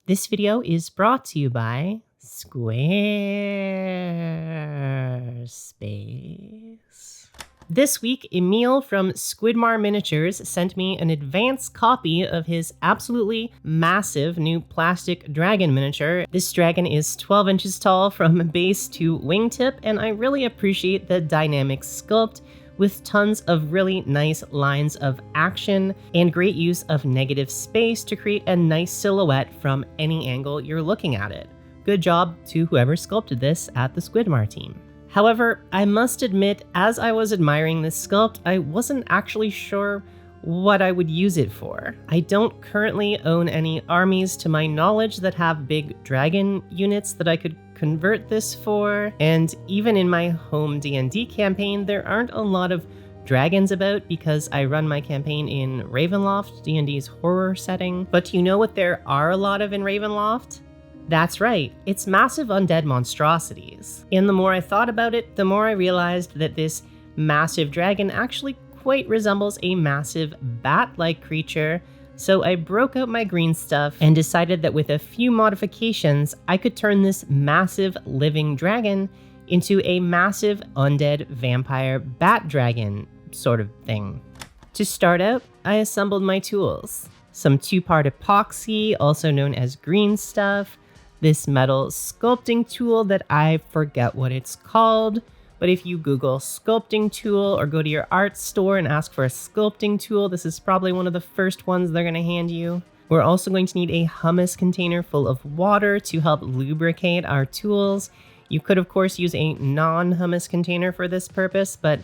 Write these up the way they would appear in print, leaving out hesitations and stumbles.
This video is brought to you by Squarespace. This week, Emil from Squidmar Miniatures sent me an advanced copy of his absolutely massive new plastic dragon miniature. This dragon is 12 inches tall from base to wingtip, and I really appreciate the dynamic sculpt with tons of really nice lines of action and great use of negative space to create a nice silhouette from any angle you're looking at it. Good job to whoever sculpted this at the Squidmar team. However, I must admit, as I was admiring this sculpt, I wasn't actually sure what I would use it for. I don't currently own any armies to my knowledge that have big dragon units that I could convert this for, and even in my home D&D campaign, there aren't a lot of dragons about because I run my campaign in Ravenloft, D&D's horror setting. But do you know what there are a lot of in Ravenloft? That's right, it's massive undead monstrosities. And the more I thought about it, the more I realized that this massive dragon actually quite resembles a massive bat-like creature. So I broke out my green stuff and decided that with a few modifications, I could turn this massive living dragon into a massive undead vampire bat dragon sort of thing. To start out, I assembled my tools. Some 2-part epoxy, also known as green stuff, this metal sculpting tool that I forget what it's called, but if you Google sculpting tool or go to your art store and ask for a sculpting tool, this is probably one of the first ones they're going to hand you. We're also going to need a hummus container full of water to help lubricate our tools. You could, of course, use a non-hummus container for this purpose, but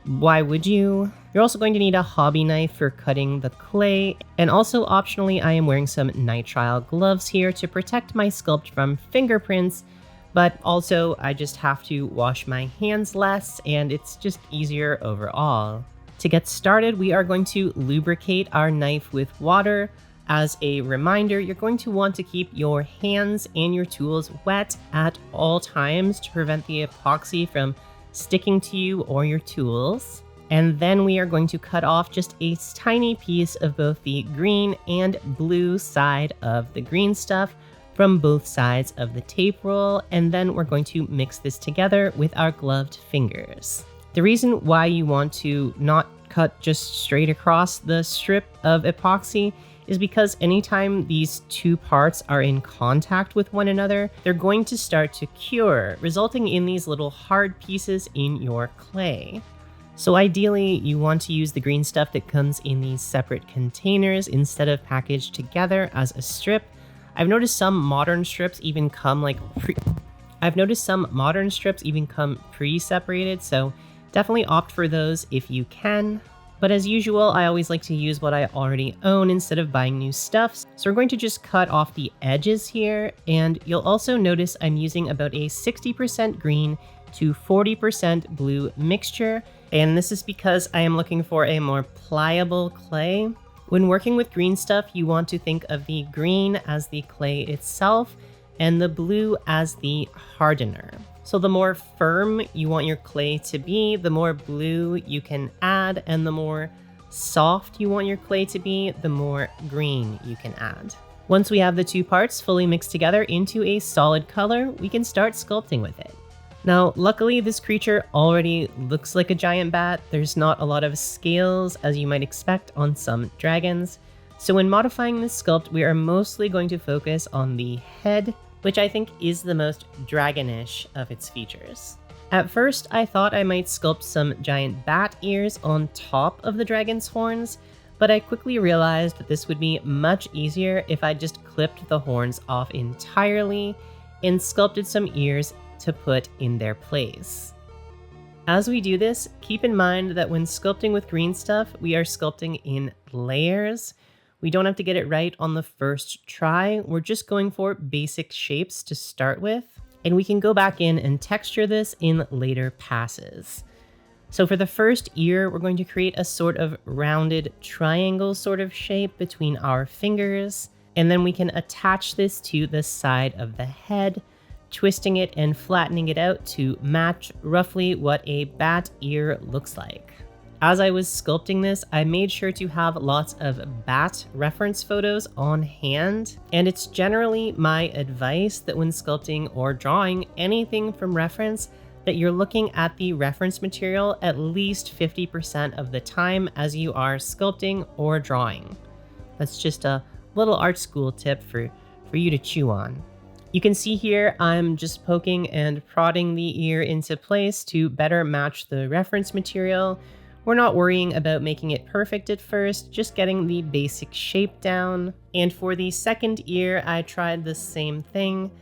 why would you? You're also going to need a hobby knife for cutting the clay, and also optionally, I am wearing some nitrile gloves here to protect my sculpt from fingerprints. But also, I just have to wash my hands less, and it's just easier overall. To get started, we are going to lubricate our knife with water. As a reminder, you're going to want to keep your hands and your tools wet at all times to prevent the epoxy from sticking to you or your tools. And then we are going to cut off just a tiny piece of both the green and blue side of the green stuff from both sides of the tape roll, and then we're going to mix this together with our gloved fingers. The reason why you want to not cut just straight across the strip of epoxy is because anytime these two parts are in contact with one another, they're going to start to cure, resulting in these little hard pieces in your clay. So ideally, you want to use the green stuff that comes in these separate containers instead of packaged together as a strip. I've noticed some modern strips even come pre-separated, so definitely opt for those if you can. But as usual, I always like to use what I already own instead of buying new stuff. So we're going to just cut off the edges here, and you'll also notice I'm using about a 60% green to 40% blue mixture, and this is because I am looking for a more pliable clay. When working with green stuff, you want to think of the green as the clay itself and the blue as the hardener. So the more firm you want your clay to be, the more blue you can add, and the more soft you want your clay to be, the more green you can add. Once we have the two parts fully mixed together into a solid color, we can start sculpting with it. Now, luckily, this creature already looks like a giant bat. There's not a lot of scales, as you might expect on some dragons. So when modifying this sculpt, we are mostly going to focus on the head, which I think is the most dragonish of its features. At first, I thought I might sculpt some giant bat ears on top of the dragon's horns, but I quickly realized that this would be much easier if I just clipped the horns off entirely and sculpted some ears to put in their place. As we do this, keep in mind that when sculpting with green stuff, we are sculpting in layers. We don't have to get it right on the first try. We're just going for basic shapes to start with, and we can go back in and texture this in later passes. So for the first ear, we're going to create a sort of rounded triangle sort of shape between our fingers, and then we can attach this to the side of the head, twisting it and flattening it out to match roughly what a bat ear looks like. As I was sculpting this, I made sure to have lots of bat reference photos on hand, and it's generally my advice that when sculpting or drawing anything from reference, that you're looking at the reference material at least 50% of the time as you are sculpting or drawing. That's just a little art school tip for you to chew on. You can see here I'm just poking and prodding the ear into place to better match the reference material. We're not worrying about making it perfect at first, just getting the basic shape down. And for the second ear, I tried the same thing,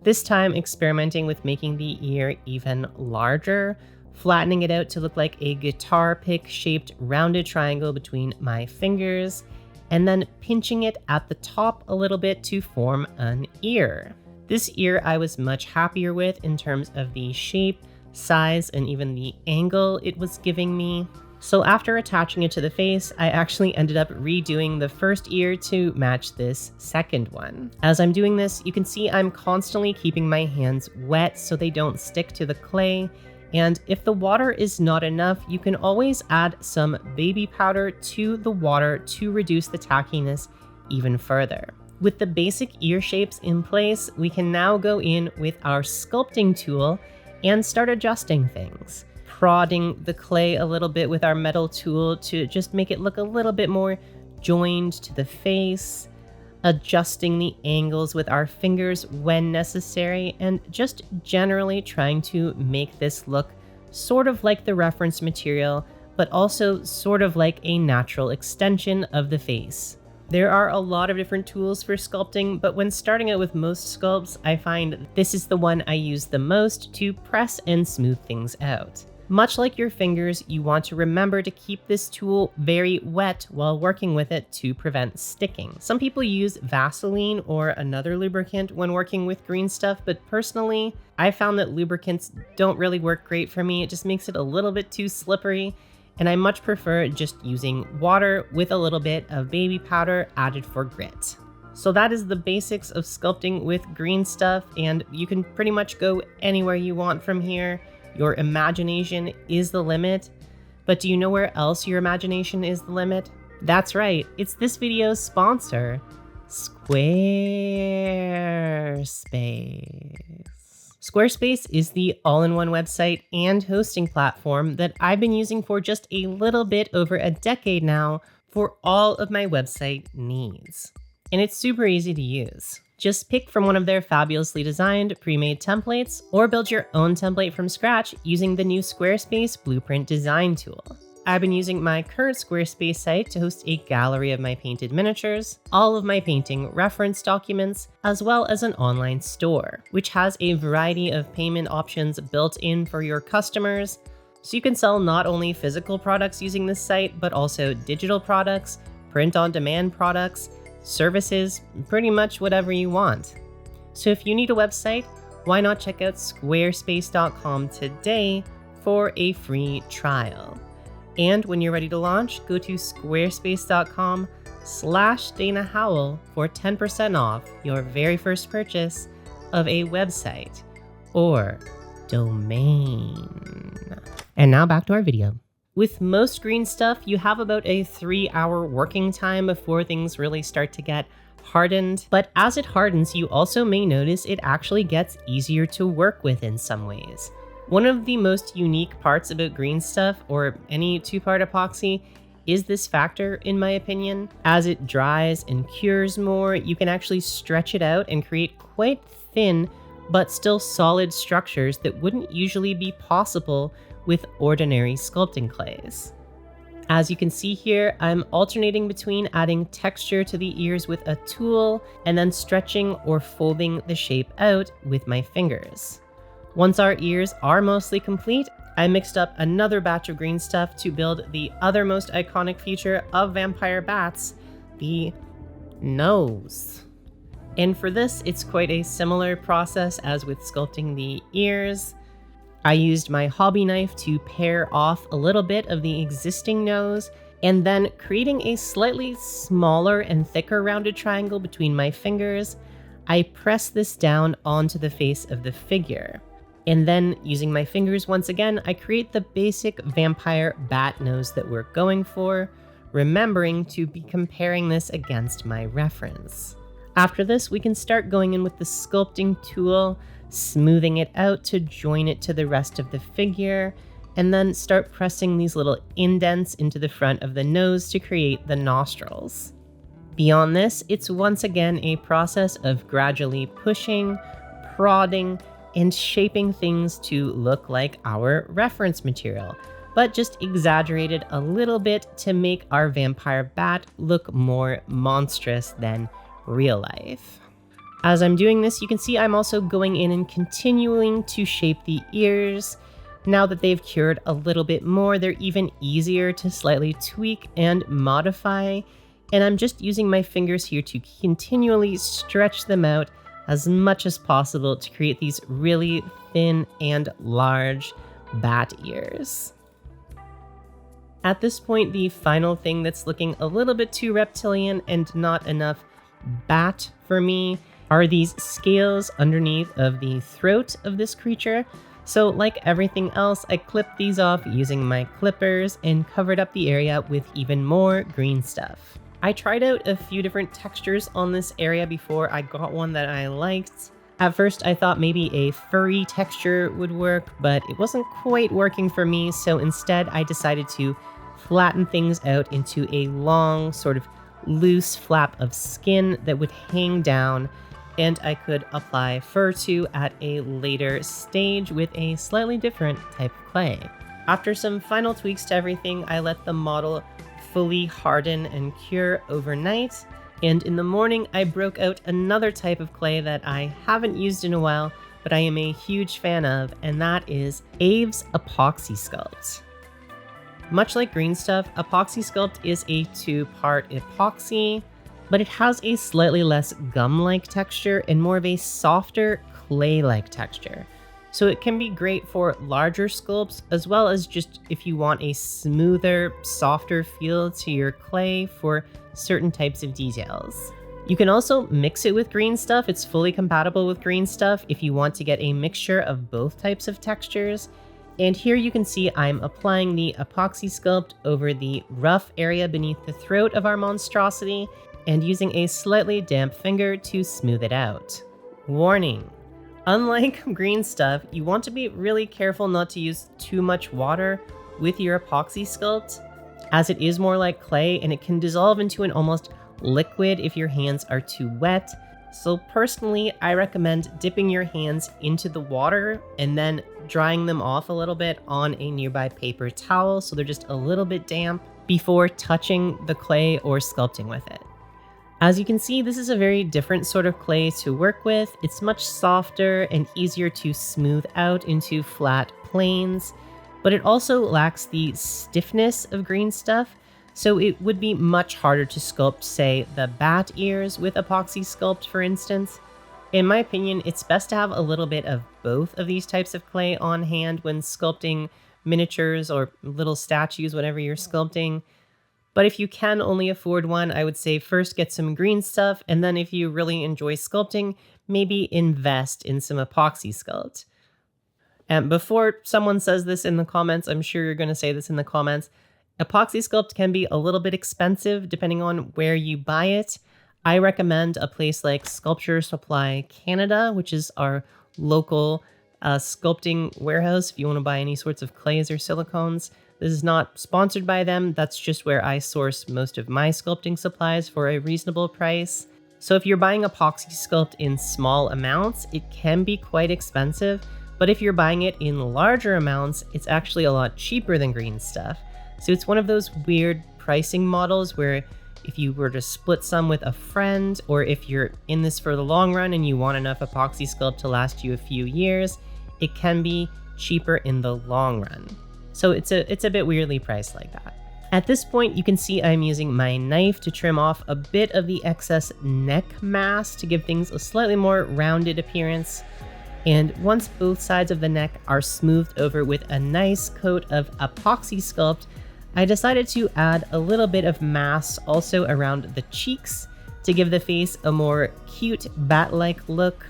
this time experimenting with making the ear even larger, flattening it out to look like a guitar pick shaped rounded triangle between my fingers, and then pinching it at the top a little bit to form an ear. This ear I was much happier with in terms of the shape, size, and even the angle it was giving me. So after attaching it to the face, I actually ended up redoing the first ear to match this second one. As I'm doing this, you can see I'm constantly keeping my hands wet so they don't stick to the clay. And if the water is not enough, you can always add some baby powder to the water to reduce the tackiness even further. With the basic ear shapes in place, we can now go in with our sculpting tool and start adjusting things, prodding the clay a little bit with our metal tool to just make it look a little bit more joined to the face, adjusting the angles with our fingers when necessary, and just generally trying to make this look sort of like the reference material, but also sort of like a natural extension of the face. There are a lot of different tools for sculpting, but when starting out with most sculpts, I find this is the one I use the most to press and smooth things out. Much like your fingers, you want to remember to keep this tool very wet while working with it to prevent sticking. Some people use Vaseline or another lubricant when working with green stuff, but personally, I found that lubricants don't really work great for me. It just makes it a little bit too slippery, and I much prefer just using water with a little bit of baby powder added for grit. So that is the basics of sculpting with green stuff, and you can pretty much go anywhere you want from here. Your imagination is the limit, but do you know where else your imagination is the limit? That's right, it's this video's sponsor, Squarespace. Squarespace is the all-in-one website and hosting platform that I've been using for just a little bit over a decade now for all of my website needs. And it's super easy to use. Just pick from one of their fabulously designed pre-made templates or build your own template from scratch using the new Squarespace Blueprint design tool. I've been using my current Squarespace site to host a gallery of my painted miniatures, all of my painting reference documents, as well as an online store, which has a variety of payment options built in for your customers. So you can sell not only physical products using this site, but also digital products, print-on-demand products, services, pretty much whatever you want. So if you need a website, why not check out squarespace.com today for a free trial. And when you're ready to launch, go to squarespace.com/Dana Howl for 10% off your very first purchase of a website or domain. And now back to our video. With most green stuff, you have about a 3-hour working time before things really start to get hardened. But as it hardens, you also may notice it actually gets easier to work with in some ways. One of the most unique parts about green stuff, or any two-part epoxy, is this factor, in my opinion. As it dries and cures more, you can actually stretch it out and create quite thin, but still solid structures that wouldn't usually be possible with ordinary sculpting clays. As you can see here, I'm alternating between adding texture to the ears with a tool and then stretching or folding the shape out with my fingers. Once our ears are mostly complete, I mixed up another batch of green stuff to build the other most iconic feature of vampire bats, the nose. And for this, it's quite a similar process as with sculpting the ears. I used my hobby knife to pare off a little bit of the existing nose, and then creating a slightly smaller and thicker rounded triangle between my fingers, I press this down onto the face of the figure. And then, using my fingers once again, I create the basic vampire bat nose that we're going for, remembering to be comparing this against my reference. After this, we can start going in with the sculpting tool, smoothing it out to join it to the rest of the figure, and then start pressing these little indents into the front of the nose to create the nostrils. Beyond this, it's once again a process of gradually pushing, prodding, and shaping things to look like our reference material, but just exaggerated a little bit to make our vampire bat look more monstrous than real life. As I'm doing this, you can see I'm also going in and continuing to shape the ears. Now that they've cured a little bit more, they're even easier to slightly tweak and modify, and I'm just using my fingers here to continually stretch them out as much as possible to create these really thin and large bat ears. At this point, the final thing that's looking a little bit too reptilian and not enough bat for me are these scales underneath of the throat of this creature. So like everything else, I clipped these off using my clippers and covered up the area with even more green stuff. I tried out a few different textures on this area before I got one that I liked. At first, I thought maybe a furry texture would work, but it wasn't quite working for me, so instead I decided to flatten things out into a long, sort of loose flap of skin that would hang down, and I could apply fur to at a later stage with a slightly different type of clay. After some final tweaks to everything, I let the model fully harden and cure overnight, and in the morning I broke out another type of clay that I haven't used in a while, but I am a huge fan of, and that is Abe's Epoxy Sculpt. Much like green stuff, Epoxy Sculpt is a two-part epoxy, but it has a slightly less gum-like texture and more of a softer clay-like texture. So it can be great for larger sculpts, as well as just if you want a smoother, softer feel to your clay for certain types of details. You can also mix it with green stuff. It's fully compatible with green stuff if you want to get a mixture of both types of textures. And here you can see I'm applying the Epoxy Sculpt over the rough area beneath the throat of our monstrosity and using a slightly damp finger to smooth it out. Warning! Unlike green stuff, you want to be really careful not to use too much water with your Epoxy Sculpt, as it is more like clay and it can dissolve into an almost liquid if your hands are too wet. So personally, I recommend dipping your hands into the water and then drying them off a little bit on a nearby paper towel so they're just a little bit damp before touching the clay or sculpting with it. As you can see, this is a very different sort of clay to work with. It's much softer and easier to smooth out into flat planes, but it also lacks the stiffness of green stuff, so it would be much harder to sculpt, say, the bat ears with Epoxy Sculpt, for instance. In my opinion, it's best to have a little bit of both of these types of clay on hand when sculpting miniatures or little statues, whatever you're sculpting. But if you can only afford one, I would say first get some green stuff, and then if you really enjoy sculpting, maybe invest in some Epoxy Sculpt. And before someone says this in the comments, I'm sure you're going to say this in the comments, Epoxy Sculpt can be a little bit expensive depending on where you buy it. I recommend a place like Sculpture Supply Canada, which is our local sculpting warehouse if you want to buy any sorts of clays or silicones. This is not sponsored by them. That's just where I source most of my sculpting supplies for a reasonable price. So if you're buying Epoxy Sculpt in small amounts, it can be quite expensive. But if you're buying it in larger amounts, it's actually a lot cheaper than green stuff. So it's one of those weird pricing models where if you were to split some with a friend, or if you're in this for the long run and you want enough Epoxy Sculpt to last you a few years, it can be cheaper in the long run. So it's a bit weirdly priced like that. At this point, you can see I'm using my knife to trim off a bit of the excess neck mass to give things a slightly more rounded appearance. And once both sides of the neck are smoothed over with a nice coat of Epoxy Sculpt, I decided to add a little bit of mass also around the cheeks to give the face a more cute bat-like look.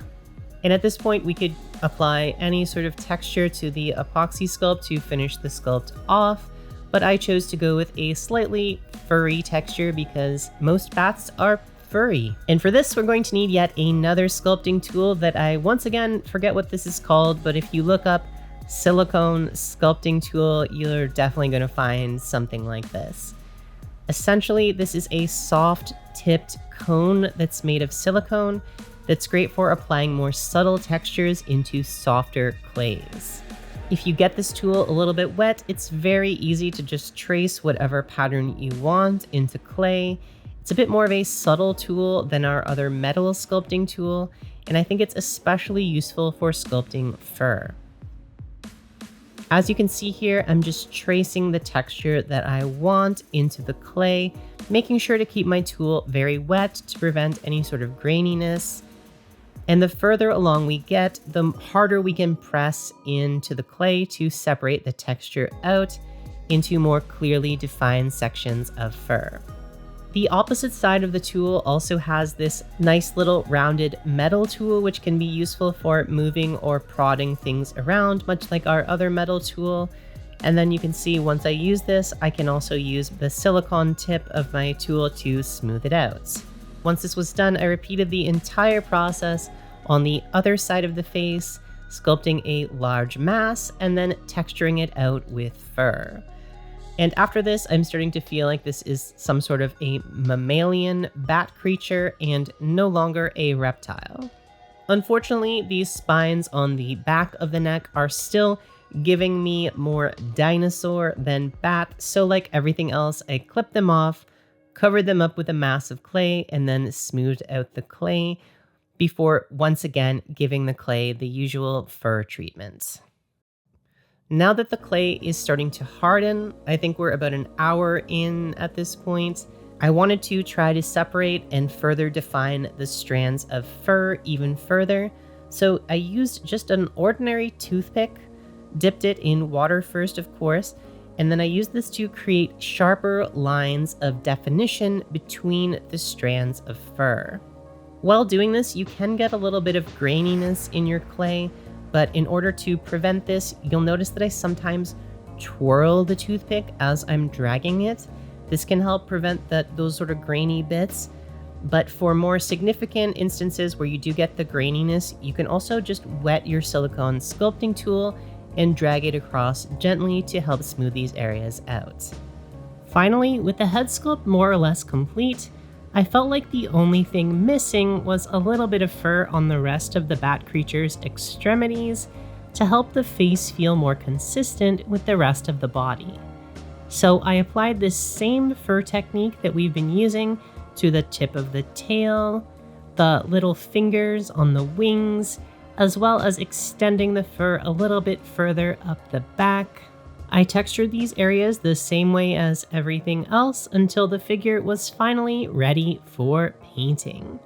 And at this point, we could apply any sort of texture to the epoxy sculpt to finish the sculpt off, but I chose to go with a slightly furry texture because most bats are furry. And for this, we're going to need yet another sculpting tool that I once again forget what this is called, but if you look up silicone sculpting tool, you're definitely going to find something like this. Essentially, this is a soft tipped cone that's made of silicone that's great for applying more subtle textures into softer clays. If you get this tool a little bit wet, it's very easy to just trace whatever pattern you want into clay. It's a bit more of a subtle tool than our other metal sculpting tool, and I think it's especially useful for sculpting fur. As you can see here, I'm just tracing the texture that I want into the clay, making sure to keep my tool very wet to prevent any sort of graininess. And the further along we get, the harder we can press into the clay to separate the texture out into more clearly defined sections of fur. The opposite side of the tool also has this nice little rounded metal tool, which can be useful for moving or prodding things around, much like our other metal tool. And then you can see once I use this, I can also use the silicone tip of my tool to smooth it out. Once this was done, I repeated the entire process on the other side of the face, sculpting a large mass and then texturing it out with fur. And after this, I'm starting to feel like this is some sort of a mammalian bat creature and no longer a reptile. Unfortunately, these spines on the back of the neck are still giving me more dinosaur than bat, so like everything else, I clipped them off, covered them up with a mass of clay, and then smoothed out the clay before once again giving the clay the usual fur treatment. Now that the clay is starting to harden, I think we're about an hour in at this point, I wanted to try to separate and further define the strands of fur even further. So I used just an ordinary toothpick, dipped it in water first, of course, and then I used this to create sharper lines of definition between the strands of fur. While doing this, you can get a little bit of graininess in your clay, but in order to prevent this, you'll notice that I sometimes twirl the toothpick as I'm dragging it. This can help prevent those sort of grainy bits. But for more significant instances where you do get the graininess, you can also just wet your silicone sculpting tool and drag it across gently to help smooth these areas out. Finally, with the head sculpt more or less complete, I felt like the only thing missing was a little bit of fur on the rest of the bat creature's extremities to help the face feel more consistent with the rest of the body. So I applied this same fur technique that we've been using to the tip of the tail, the little fingers on the wings, as well as extending the fur a little bit further up the back. I textured these areas the same way as everything else until the figure was finally ready for painting.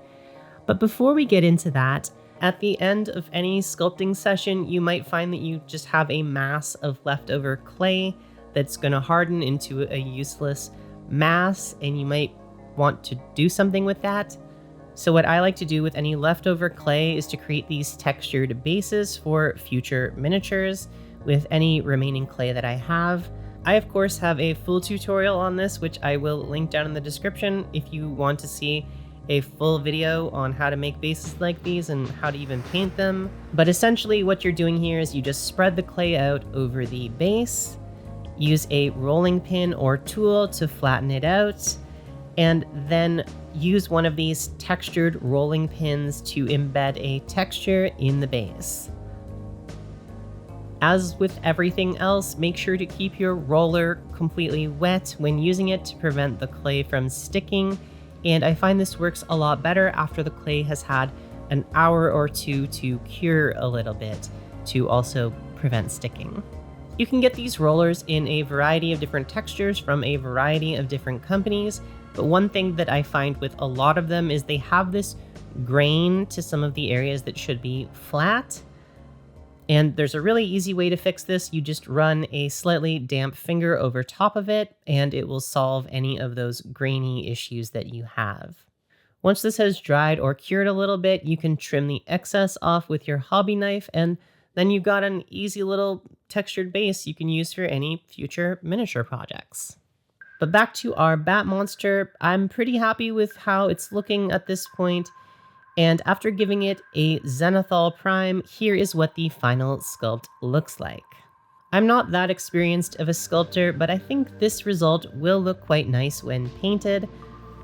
But before we get into that, at the end of any sculpting session, you might find that you just have a mass of leftover clay that's going to harden into a useless mass, and you might want to do something with that. So what I like to do with any leftover clay is to create these textured bases for future miniatures with any remaining clay that I have. I of course have a full tutorial on this, which I will link down in the description if you want to see a full video on how to make bases like these and how to even paint them. But essentially what you're doing here is you just spread the clay out over the base, use a rolling pin or tool to flatten it out, and then use one of these textured rolling pins to embed a texture in the base. As with everything else, make sure to keep your roller completely wet when using it to prevent the clay from sticking, and I find this works a lot better after the clay has had an hour or two to cure a little bit to also prevent sticking. You can get these rollers in a variety of different textures from a variety of different companies, but one thing that I find with a lot of them is they have this grain to some of the areas that should be flat. And there's a really easy way to fix this. You just run a slightly damp finger over top of it, and it will solve any of those grainy issues that you have. Once this has dried or cured a little bit, you can trim the excess off with your hobby knife, and then you've got an easy little textured base you can use for any future miniature projects. But back to our bat monster, I'm pretty happy with how it's looking at this point, and after giving it a Zenithal Prime, here is what the final sculpt looks like. I'm not that experienced of a sculptor, but I think this result will look quite nice when painted.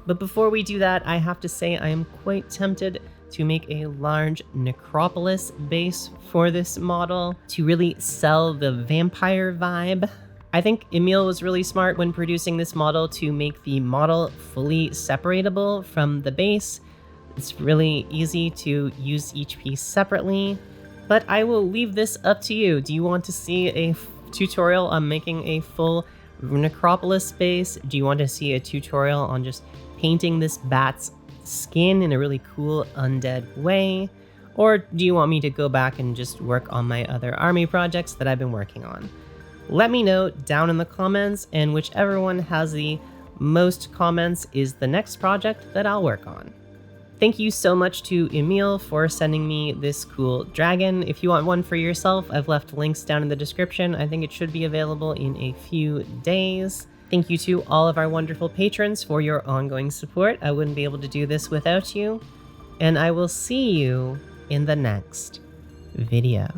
But before we do that, I have to say I am quite tempted to make a large necropolis base for this model to really sell the vampire vibe. I think Emil was really smart when producing this model to make the model fully separatable from the base. It's really easy to use each piece separately, but I will leave this up to you. Do you want to see a tutorial on making a full necropolis base? Do you want to see a tutorial on just painting this bat's skin in a really cool undead way? Or do you want me to go back and just work on my other army projects that I've been working on? Let me know down in the comments, and whichever one has the most comments is the next project that I'll work on. Thank you so much to Emil for sending me this cool dragon. If you want one for yourself, I've left links down in the description. I think it should be available in a few days. Thank you to all of our wonderful patrons for your ongoing support. I wouldn't be able to do this without you. And I will see you in the next video.